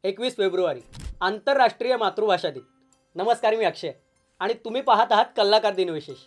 21 February आंतरराष्ट्रीय मातृभाषा दिन। नमस्कार, मी अक्षय आणि तुम्ही पाहत आहात कल्लाकार दिन विशेष।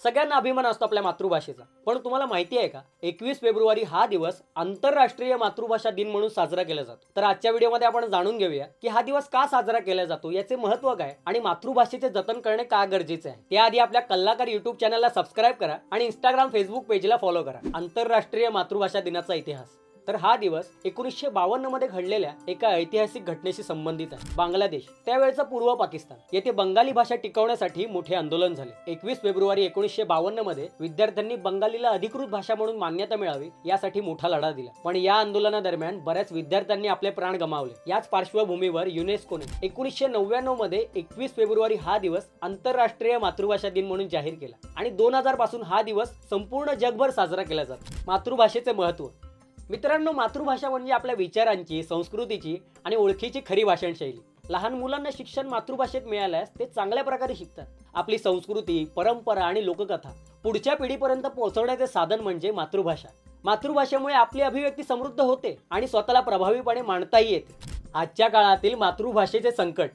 सगळ्यांना अभिमान असतो आपल्या मातृभाषेचा, पण तुम्हाला माहिती आहे का 21 फेब्रुवारी हा दिवस आंतरराष्ट्रीय मातृभाषा दिन म्हणून साजरा केला जातो। तर आजच्या व्हिडिओमध्ये आपण जाणून घेऊया की हा दिवस का साजरा केला जातो, याचे महत्त्व काय आणि मातृभाषेचे जतन करणे का गरजेचे आहे। त्याआधी आपल्या कल्लाकार YouTube चॅनलला सबस्क्राइब करा आणि Instagram Facebook पेजला फॉलो करा। आंतरराष्ट्रीय मातृभाषा दिनाचा इतिहास। तर हा दिवस 1952 मध्ये घडलेल्या एका ऐतिहासिक घटनेशी संबंधित आहे। बांगलादेश, त्यावेळचा पूर्व पाकिस्तान, येथे बंगाली भाषा टिकवण्यासाठी मोठे आंदोलन झाले। 21 फेब्रुवारी 1952 मध्ये विद्यार्थ्यांनी बंगालीला अधिकृत भाषा म्हणून मान्यता मिळावी यासाठी मोठा लढा दिला। पण या आंदोलनादरम्यान बऱ्याच विद्यार्थ्यांनी आपले प्राण गमावले। याच पार्श्वभूमीवर युनेस्कोने 1999 मध्ये 21 फेब्रुवारी हा दिवस आंतरराष्ट्रीय मातृभाषा दिन म्हणून जाहीर केला आणि 2000 पासून हा दिवस संपूर्ण जगभर साजरा केला जातो। मातृभाषेचे महत्त्व। मित्रांनो, मातृभाषा म्हणजे आपल्या विचारांची, संस्कृतीची आणि ओळखीची खरी भाषण शैली। लहान मुलांना शिक्षण मातृभाषेत मिळाल्यास ते चांगल्या प्रकारे शिकतात। आपली संस्कृती, परंपरा आणि लोककथा पुढच्या पिढीपर्यंत पोहोचवण्याचे साधन म्हणजे मातृभाषा। मातृभाषेमुळे आपली अभिव्यक्ती समृद्ध होते आणि स्वतःला प्रभावीपणे मांडताही येते। आजच्या काळातील मातृभाषेचे संकट।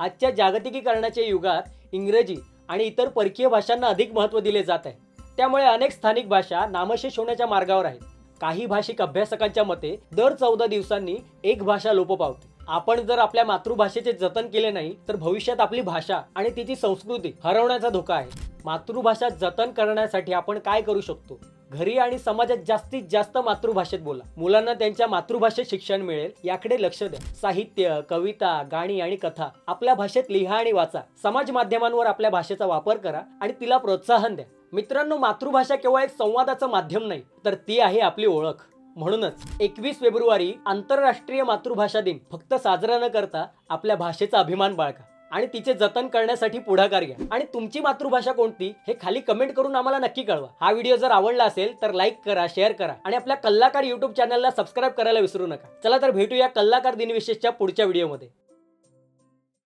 आजच्या जागतिकीकरणाच्या युगात इंग्रजी आणि इतर परकीय भाषांना अधिक महत्त्व दिले जात आहे। त्यामुळे अनेक स्थानिक भाषा नामशेष होण्याच्या मार्गावर आहेत। काही भाषिक अभ्यासकांच्या मते दर 14 दिवसांनी एक भाषा लोप पावते। आपण जर आपल्या मातृभाषेचे जतन केले नाही तर भविष्यात आपली भाषा आणि तिची संस्कृती हरवण्याचा धोका आहे। मातृभाषा जतन करण्यासाठी आपण काय करू शकतो? घरी आणि समाजात जास्तीत जास्त मातृभाषेत बोला। मुलांना त्यांच्या मातृभाषेत शिक्षण मिळेल याकडे लक्ष द्या। साहित्य, कविता, गाणी आणि कथा आपल्या भाषेत लिहा आणि वाचा। समाज माध्यमांवर आपल्या भाषेचा वापर करा आणि तिला प्रोत्साहन द्या। मित्रांनो, मातृभाषा केवळ एक संवादाचं माध्यम नाही, तर ती आहे आपली ओळख। म्हणूनच 21 फेब्रुवारी आंतरराष्ट्रीय मातृभाषा दिन फक्त साजरा न करता आपल्या भाषेचा अभिमान बाळगा आणि तिचे जतन करण्यासाठी पुढाकार घ्या। आणि तुमची मातृभाषा कोणती हे खाली कमेंट करून आम्हाला नक्की कळवा। हा व्हिडिओ जर आवडला असेल तर लाईक करा, शेअर करा आणि आपल्या कल्लाकार YouTube चॅनलला सबस्क्राइब करायला विसरू नका। चला तर भेटूया कल्लाकार दिन विशेषच्या पुढच्या व्हिडिओमध्ये।